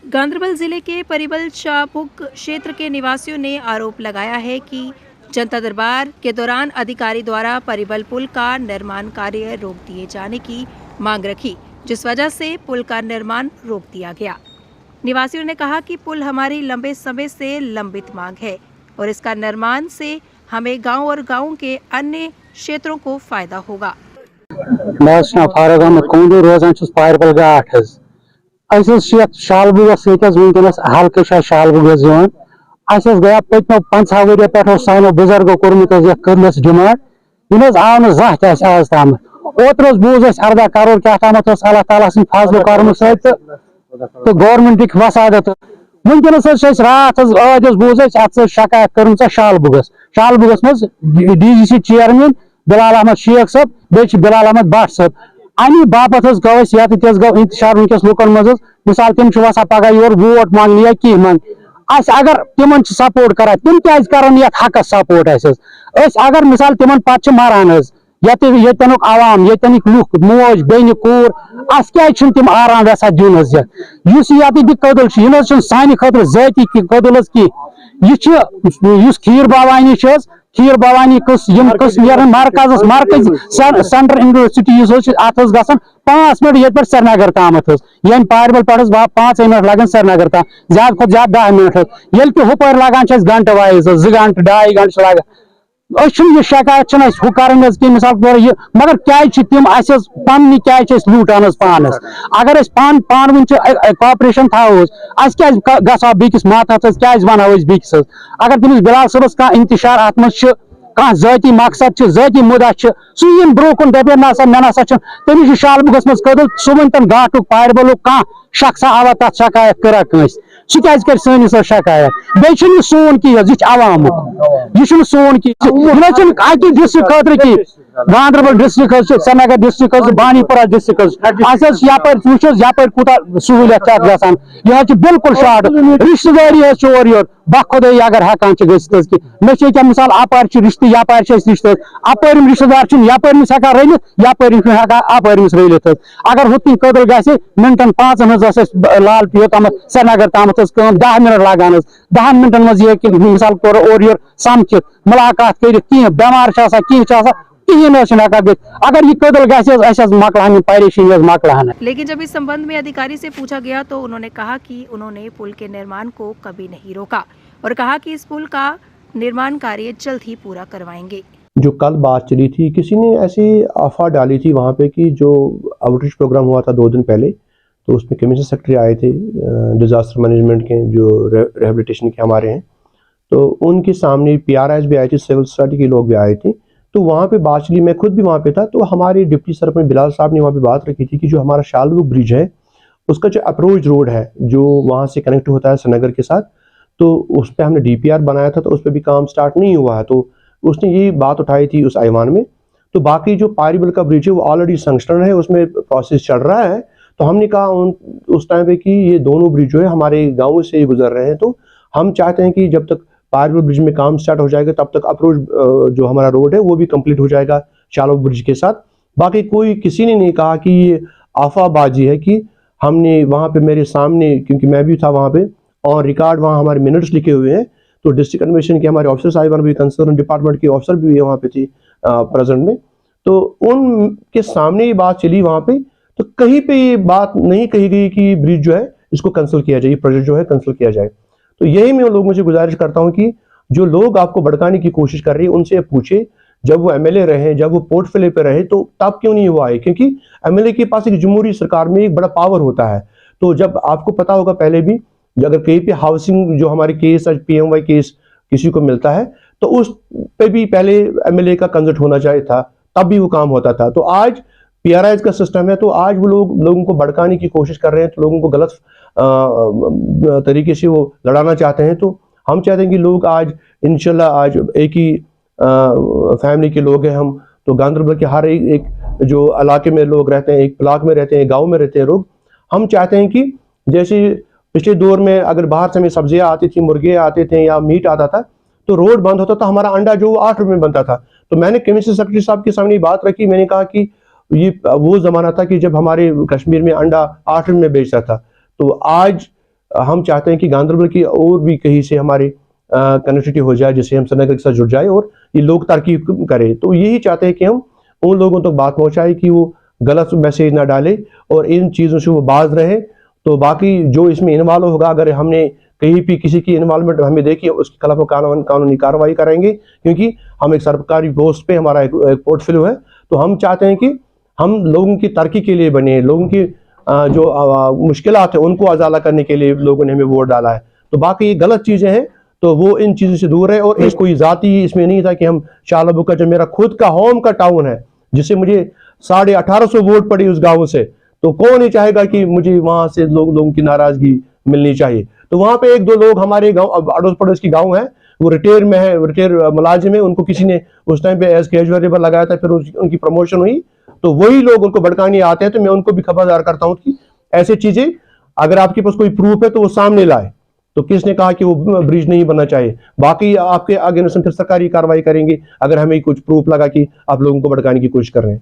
गांदरबल जिले के परिबल शाहपुक क्षेत्र के निवासियों ने आरोप लगाया है कि जनता दरबार के दौरान अधिकारी द्वारा परिबल पुल का निर्माण कार्य रोक दिए जाने की मांग रखी, जिस वजह से पुल का निर्माण रोक दिया गया। निवासियों ने कहा कि पुल हमारी लंबे समय से लंबित मांग है और इसका निर्माण से हमें गांव और गांव के अन्य क्षेत्रों को फायदा होगा। मैं फारूक अहमद कोंडू रोजान पायरबल घाट शालबुगस वनकस हल्के शालबुगस गया पत्मो 50 वरियो पे सानो बुजुर्गो कोर्मुत कदलस डिमांड यह आव न जह आज तम ओत्र बूज 18 करोड़ क्या तम अल्लाह ताला सद फजल कर्म तो गवर्नमेंट वसादत वनकस रात आज बूज अत शिकायत कर्म शालबुगस मज DGC चेयरमैन बिलाल अहमद शेख सब बे बिलाल अहमद भट्ट सब अमी बापत गो गो इंतशार वनकस लुकन मज मिसाल तम वसा पगह योर वोट मांगने या कह मन अगर तिमन सपोर्ट कर तम क्या कर हकस सपोर्ट अगर मिसाल तिमन पे मरान यन आवाम यन लुक मोज बेन कूर अस क्या तम आराम यसा दिन ये कदल यह सान खतर जाती कदल कह खीर भवानी मरकज सेंट्रल यूनिवर्सिटी अत ग 5 मिनट ये श्रीनगर तम यानी पायरबल पे 5 मिनट लगन श्रीनगर तम ज्यादा खुद ज्यादा 10 मिनट ये हुपर लगान घंटे वाइज 2 घंटे 2.5 घंटे लगान यह शिकायत हु कर मिसाल तौर मगर क्या तम पन्न क्या लूटान पानस अगर पान वन कॉपरेशन थोस क्या गो बेकिस मातहत क्या वनो बेकिस अगर तमिस बिलाल सबस कह इंतशार अत मज कह जाती मकसद जाती मुदा सह ब्रो कुन दपे ना मे ना तमिस शालबुगस मज कदल सह वन घाटुक पायरबल कह शख्सा आवा तथ शिकायत करा कस सह क्या कर सैनिस शिकायत बे सोन कह यह आवामुक यह सोन कह अकि डिस्ट्रिक्ट खतर कह Ganderbal district Srinagar district Banipura district यपर यपर कूता सहूलियत गसान यह बिल्कुल शार्ट रिश्तेदारी ओर योर बखुद अगर हेकान गि मे मिसाल अपार रिश्ते यपार रिश्ते अपरम रिश्तेदार यपरमिस हेकान रलित यपरमिस हेकान अपरमिस रलित अगर हुन कदल ग मिनटन 5 लाल पियो तम श्रीनगर तम 10 मिनट लगान 10 मिनटन मज मिसाल तौर और योर समखित मुलाकात कर कह बेमार कहीं अगर यह कदल गकलान परेशानी मकलान। लेकिन जब इस संबंध में अधिकारी से पूछा गया तो उन्होंने कहा कि उन्होंने पुल के निर्माण को कभी नहीं रोका और कहा कि इस पुल का निर्माण कार्य जल्द ही पूरा करवाएंगे। जो कल बात चली थी, किसी ने ऐसी अफवाह डाली थी वहाँ पे कि जो आउटरीच प्रोग्राम हुआ था 2 दिन पहले, तो उसमें कमीशन सेक्रेटरी आए थे डिजास्टर मैनेजमेंट के जो रिहेबिलिटेशन के हमारे हैं, तो उनके सामने PRIs भी आए थे, सिविल सोसाइटी के लोग भी आए थे। तो वहाँ पे बात चली, मैं खुद भी वहाँ पे था। तो हमारे डिप्टी सरपंच बिलाल साहब ने वहाँ पे बात रखी थी कि जो हमारा शालबुग ब्रिज है उसका जो अप्रोच रोड है जो वहाँ से कनेक्ट होता है श्रीनगर के साथ, तो उस पर हमने DPR बनाया था, तो उस पर भी काम स्टार्ट नहीं हुआ है। तो उसने ये बात उठाई थी उस ऐवान में। तो बाकी जो पायरबल का ब्रिज है वो ऑलरेडी संक्शन है, उसमें प्रोसेस चल रहा है। तो हमने कहा उस टाइम पे कि ये दोनों ब्रिज जो है हमारे गाँव से गुजर रहे हैं, तो हम चाहते हैं कि जब तक पायरबल ब्रिज में काम स्टार्ट हो जाएगा तब तक अप्रोच जो हमारा रोड है वो भी कंप्लीट हो जाएगा शालबुग ब्रिज के साथ। बाकी किसी ने नहीं कहा कि ये अफवाहबाजी है कि हमने वहाँ पे मेरे सामने, क्योंकि मैं भी था वहाँ पे और रिकॉर्ड वहाँ हमारे मिनट्स लिखे हुए हैं, तो डिस्ट्रिक्ट एडमिनिस्ट्रेशन के हमारे ऑफिसर साहिबान भी, कंसर्न डिपार्टमेंट के ऑफिसर भी वहाँ पे थी प्रेजेंट में, तो उनके सामने ये बात चली वहाँ पे। तो कहीं पे ये बात नहीं कही गई कि ब्रिज जो है इसको कैंसिल किया जाए, प्रोजेक्ट जो है कैंसिल किया जाए। तो यही मैं लोगों से गुजारिश करता हूँ कि जो लोग आपको भड़काने की कोशिश कर रही है उनसे पूछे, जब वो MLA रहे, जब वो पोर्टफोलियो पे रहे, तो तब क्यों नहीं हुआ है? क्योंकि MLA के पास एक जमहूरी सरकार में एक बड़ा पावर होता है। तो जब आपको पता होगा पहले भी, अगर कहीं पे हाउसिंग जो हमारे केस PMY केस किसी को मिलता है तो उस पे भी पहले MLA का कंसल्ट होना चाहिए था, तब भी वो काम होता था। तो आज PRIs का सिस्टम है, तो आज वो लोगों को भड़काने की कोशिश कर रहे हैं, तो लोगों को गलत तरीके से वो लड़ाना चाहते हैं। तो हम चाहते हैं कि लोग आज इंशाल्लाह आज एक ही फैमिली के लोग हैं हम, तो गांदरबल के हर एक जो इलाके में लोग रहते हैं, एक ब्लॉक में रहते हैं, गांव में रहते हैं लोग, हम चाहते हैं कि जैसे पिछले दौर में अगर बाहर से हमें सब्जियां आती थी, मुर्गे आते थे या मीट आता था, तो रोड बंद होता था, हमारा अंडा जो 8 रुपये में बनता था। तो मैंने कमिश्नर सेक्रेटरी साहब के सामने बात रखी, मैंने कहा कि ये वो जमाना था कि जब हमारे कश्मीर में अंडा 8 रुपये में बेचता था। तो आज हम चाहते हैं कि गांधरबल की और भी कहीं से हमारे कनेक्टिविटी हो जाए, जिससे हम श्रीनगर के साथ जुड़ जाए और ये लोग तरक्की करें। तो यही चाहते हैं कि हम उन लोगों तक बात पहुंचाए कि वो गलत मैसेज ना डाले और इन चीज़ों से वो बाज रहे। तो बाकी जो इसमें इन्वॉल्व होगा, अगर हमने कहीं भी किसी की इन्वॉल्वमेंट हमें देखी, उसके खिलाफ कानूनी कार्रवाई करेंगे, क्योंकि हम एक सरकारी पोस्ट पे हमारा एक पोर्टफोलियो है। तो हम चाहते हैं कि हम लोगों की तरक्की के लिए बने, लोगों की जो मुश्किलात है उनको अजाला करने के लिए लोगों ने हमें वोट डाला है। तो बाकी ये गलत चीज़ें हैं, तो वो इन चीज़ों से दूर है। और इस कोई ज़ाती इसमें नहीं था कि हम शालाबू का जो मेरा खुद का होम का टाउन है, जिससे मुझे 1850 वोट पड़ी उस गाँव से, तो कौन ही चाहेगा कि मुझे वहां से लोगों की नाराजगी मिलनी चाहिए। तो वहां पे एक दो लोग हमारे गांव, अड़ोस पड़ोस की गांव है, वो रिटायर में है, रिटायर मुलाजिम है, उनको किसी ने उस टाइम पे एज कैजुअल लेबर लगाया था, फिर उनकी प्रमोशन हुई, तो वही लोग उनको भड़काने आते हैं। तो मैं उनको भी खबरदार करता हूँ कि ऐसी चीजें अगर आपके पास कोई प्रूफ है तो वो सामने लाए। तो किसने कहा कि वो ब्रिज नहीं बनना चाहिए? बाकी आपके अगेंस्ट फिर सरकारी कार्रवाई करेंगे अगर हमें कुछ प्रूफ लगा कि आप लोगों को भड़काने की कोशिश कर रहे हैं।